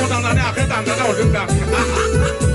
当咱俩可当得到人的。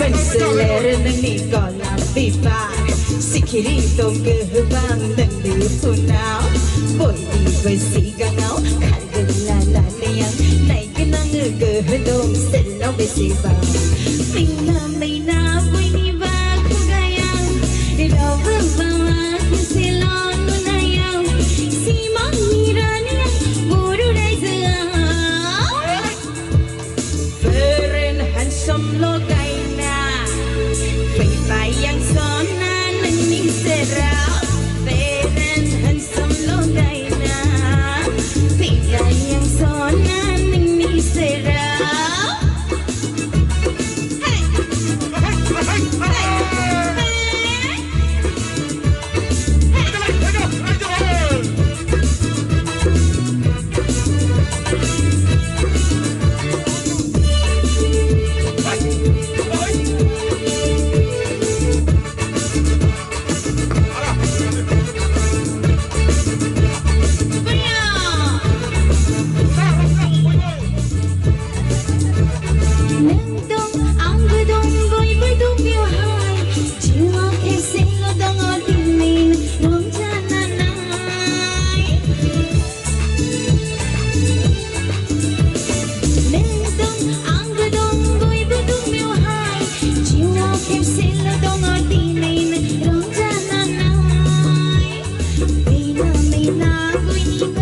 Menseler ni kolam pipa sikiri tong kebang dan di punau boy di besigangau kadela yang naik kenang gedong selau besibang mina boy ni baku gayang ilo bawa selong nayau simang mirani buru dai zang feren handsome logai yang sona nanging serap Feren handsome logaina Pila yang sona nanging serap Hey! Hey! Aku ini